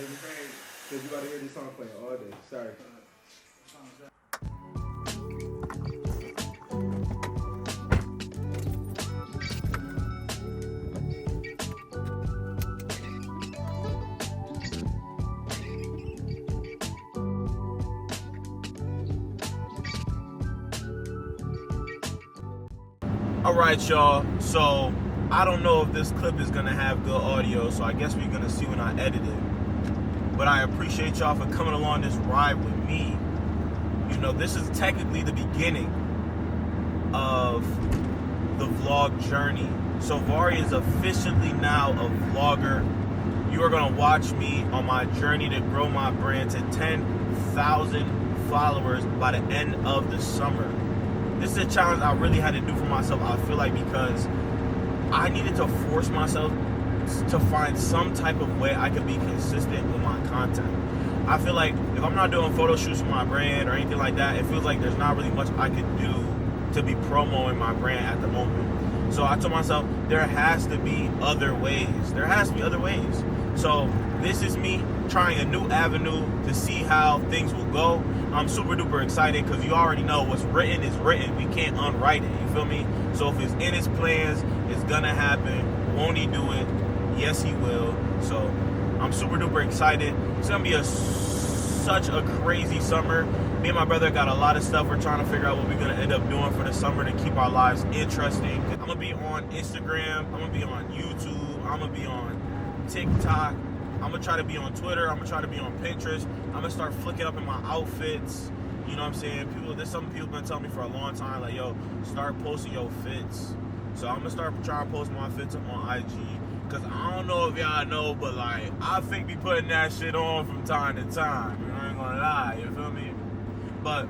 baby. Because you gotta hear this song playing all day. Sorry. Alright, y'all, so I don't know if this clip is gonna have good audio, so I guess we're gonna see when I edit it. But I appreciate y'all for coming along this ride with me. You know, this is technically the beginning of the vlog journey. So Vari is officially now a vlogger. You are gonna watch me on my journey to grow my brand to 10,000 followers by the end of the summer. This is a challenge I really had to do for myself, I feel like, because I needed to force myself to find some type of way I could be consistent with my content. I feel like if I'm not doing photo shoots for my brand or anything like that, it feels like there's not really much I could do to be promoting my brand at the moment. So I told myself, there has to be other ways. There has to be other ways. So this is me trying a new avenue to see how things will go. I'm super duper excited because you already know what's written is written. We can't unwrite it, you feel me? So if it's in his plans, it's gonna happen. Won't he do it? Yes, he will. So I'm super duper excited. It's gonna be such a crazy summer. Me and my brother got a lot of stuff. We're trying to figure out what we're gonna end up doing for the summer to keep our lives interesting. I'm gonna be on Instagram. I'm gonna be on YouTube. I'm gonna be on TikTok. I'm gonna try to be on Twitter. I'm gonna try to be on Pinterest. I'm gonna start flicking up in my outfits. You know what I'm saying? There's some people been telling me for a long time, like, yo, start posting your fits. So I'm gonna start trying to post my fits on IG. Cause I don't know if y'all know, but like, I think be putting that shit on from time to time. You know, I ain't gonna lie, you feel me? But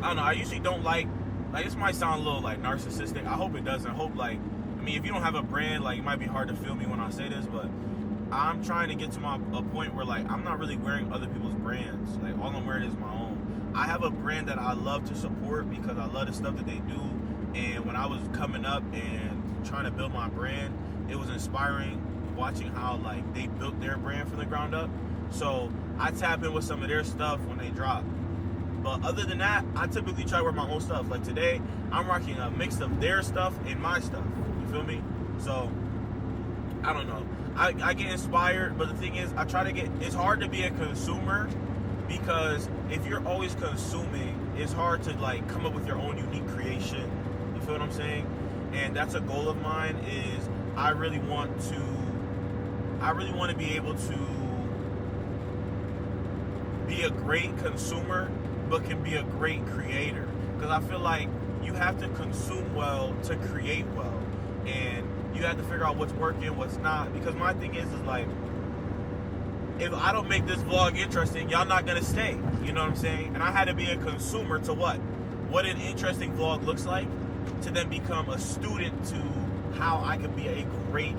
I don't know, I usually don't like this might sound a little like narcissistic. I hope it doesn't. I mean, if you don't have a brand, like, it might be hard to feel me when I say this, but I'm trying to get to a point where, like, I'm not really wearing other people's brands. Like, all I'm wearing is my own. I have a brand that I love to support because I love the stuff that they do. And when I was coming up and trying to build my brand, it was inspiring watching how, like, they built their brand from the ground up. So I tap in with some of their stuff when they drop. But other than that, I typically try to wear my own stuff. Like today, I'm rocking a mix of their stuff and my stuff. You feel me? So I don't know. I get inspired, but the thing is, it's hard to be a consumer because if you're always consuming, it's hard to, like, come up with your own unique creation. You feel what I'm saying? And that's a goal of mine, is I really want to be able to be a great consumer, but can be a great creator. Because I feel like you have to consume well to create well. And you have to figure out what's working, what's not. Because my thing is like, if I don't make this vlog interesting, y'all not gonna stay. You know what I'm saying? And I had to be a consumer to what an interesting vlog looks like, to then become a student to how I can be a great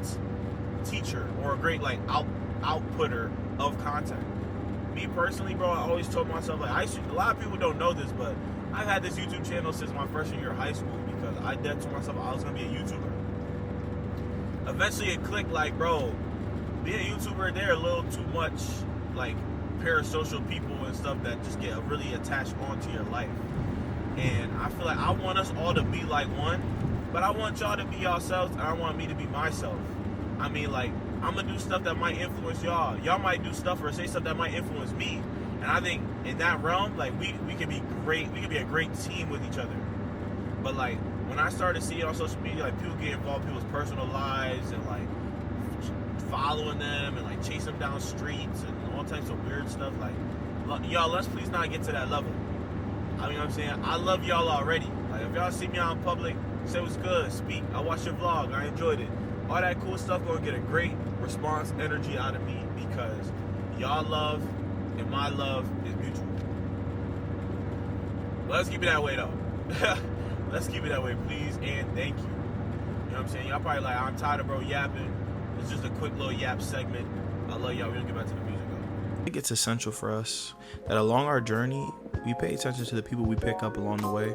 teacher or a great, like, outputter of content. Me personally, bro, I always told myself, like, a lot of people don't know this, but I've had this YouTube channel since my freshman year of high school because I said to myself I was gonna be a YouTuber. Eventually it clicked, like, bro, being a YouTuber, they're a little too much, like, parasocial people and stuff that just get really attached onto your life. And I feel like I want us all to be like one, but I want y'all to be yourselves, and I want me to be myself. I mean, like, I'm gonna do stuff that might influence y'all. Y'all might do stuff or say stuff that might influence me. And I think in that realm, like, we can be great. We can be a great team with each other. But, like, when I started seeing on social media, like, people get involved in people's personal lives and, like, following them and, like, chasing them down streets and all types of weird stuff, like, y'all, let's please not get to that level. I mean, what I'm saying, I love y'all already. Like, if y'all see me out in public, say what's good, speak. I watched your vlog, I enjoyed it. All that cool stuff gonna get a great response, energy out of me because y'all love and my love is mutual. Let's keep it that way, though. Let's keep it that way, please, and thank you. You know what I'm saying? Y'all probably like, I'm tired of bro yapping. It's just a quick little yap segment. I love y'all. We're gonna get back to the music, though. I think it's essential for us that along our journey, we pay attention to the people we pick up along the way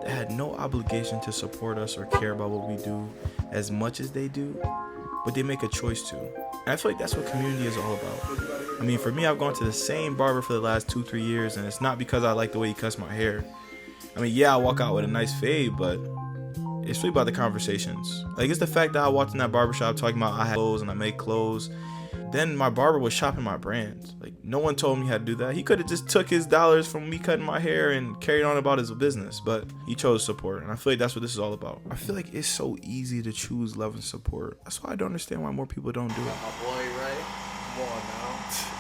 that had no obligation to support us or care about what we do as much as they do, but they make a choice to. And I feel like that's what community is all about. I mean, for me, I've gone to the same barber for the last 2-3 years, and it's not because I like the way he cuts my hair. I mean, yeah, I walk out with a nice fade, but it's really about the conversations. Like, it's the fact that I walked in that barbershop talking about I had clothes and I make clothes. Then my barber was shopping my brand. Like, no one told me how to do that. He could have just took his dollars from me cutting my hair and carried on about his business, but he chose support, and I feel like that's what this is all about. I feel like it's so easy to choose love and support. That's why I don't understand why more people don't do it. My boy, right? Come on now.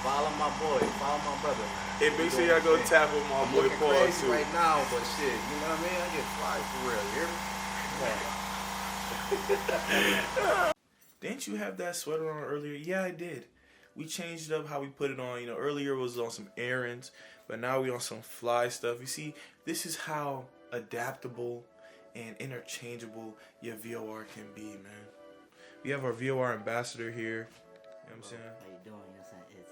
Follow my boy. Follow my brother, man. Hey, make sure y'all go tap with my I'm boy looking Paul crazy too. right now, but shit, you know what I mean? I get fly for real, you hear me? Didn't you have that sweater on earlier? Yeah, I did. We changed up how we put it on. You know, earlier it was on some errands, but now we on some fly stuff. You see, this is how adaptable and interchangeable your VOR can be, man. We have our VOR ambassador here. You know what I'm saying? How you doing? You know what I'm saying? It's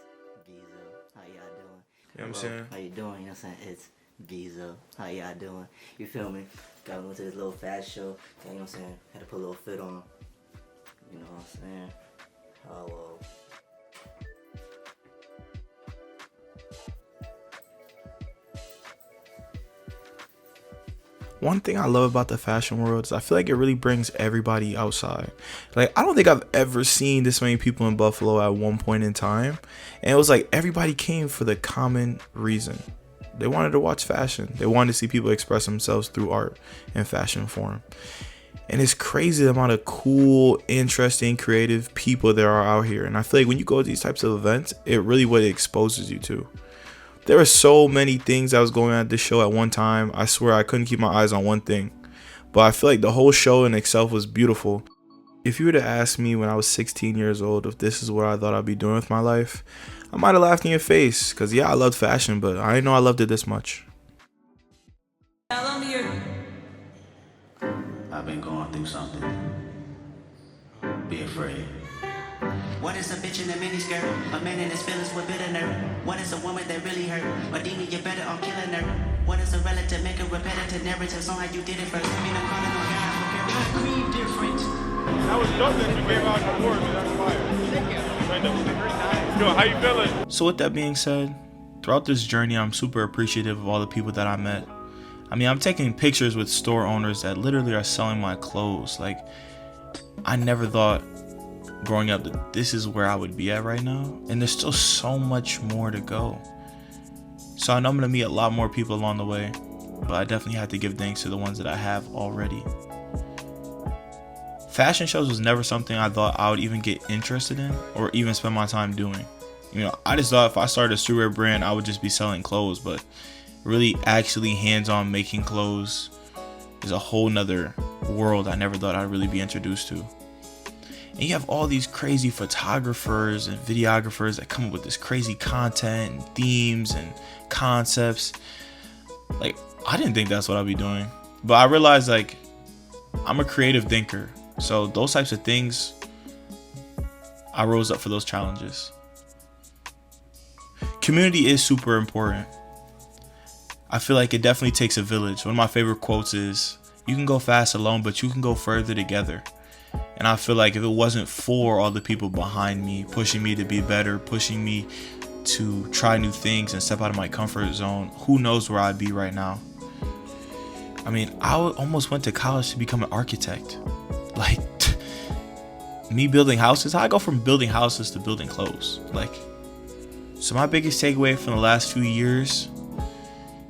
Gizo. How y'all doing? You know what I'm saying? How you doing? You know what I'm saying? It's Gizo. How y'all doing? You feel me? Got to go to this little fast show. You know what I'm saying? Had to put a little fit on. You know what I'm saying? Hello. One thing I love about the fashion world is I feel like it really brings everybody outside. Like, I don't think I've ever seen this many people in Buffalo at one point in time. And it was like everybody came for the common reason. They wanted to watch fashion. They wanted to see people express themselves through art and fashion form. And it's crazy the amount of cool, interesting, creative people there are out here. And I feel like when you go to these types of events, it really what it exposes you to. There were so many things that was going on at this show at one time. I swear I couldn't keep my eyes on one thing. But I feel like the whole show in itself was beautiful. If you were to ask me when I was 16 years old if this is what I thought I'd be doing with my life, I might have laughed in your face. Because yeah, I loved fashion, but I didn't know I loved it this much. Tell them you're... I've been going through something. Be afraid. What is a bitch in a miniskirt? A man in his feelings with bitter nerve. What is a woman that really hurt? A demon, you better on killing her. What is a relative? Make a repetitive narrative on how you did it first. I mean, I'm calling on God. I grieve different. That was dope that you gave out an award. That's fire. Yo, how you feeling? So with that being said, throughout this journey, I'm super appreciative of all the people that I met. I mean, I'm taking pictures with store owners that literally are selling my clothes. Like, I never thought growing up that this is where I would be at right now, and there's still so much more to go. So I know I'm gonna meet a lot more people along the way, but I definitely have to give thanks to the ones that I have already. Fashion shows was never something I thought I would even get interested in or even spend my time doing. You know, I just thought if I started a streetwear brand, I would just be selling clothes, but really actually hands-on making clothes is a whole nother world I never thought I'd really be introduced to. And you have all these crazy photographers and videographers that come up with this crazy content and themes and concepts. Like, I didn't think that's what I'd be doing. But I realized, like, I'm a creative thinker. So those types of things, I rose up for those challenges. Community is super important. I feel like it definitely takes a village. One of my favorite quotes is, you can go fast alone, but you can go further together. And I feel like if it wasn't for all the people behind me, pushing me to be better, pushing me to try new things and step out of my comfort zone, who knows where I'd be right now. I mean, I almost went to college to become an architect. Like, me building houses, how I go from building houses to building clothes. Like, so my biggest takeaway from the last few years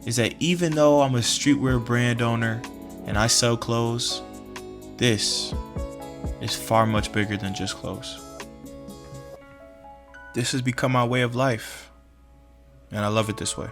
is that even though I'm a streetwear brand owner and I sell clothes, this is far much bigger than just clothes. This has become my way of life, and I love it this way.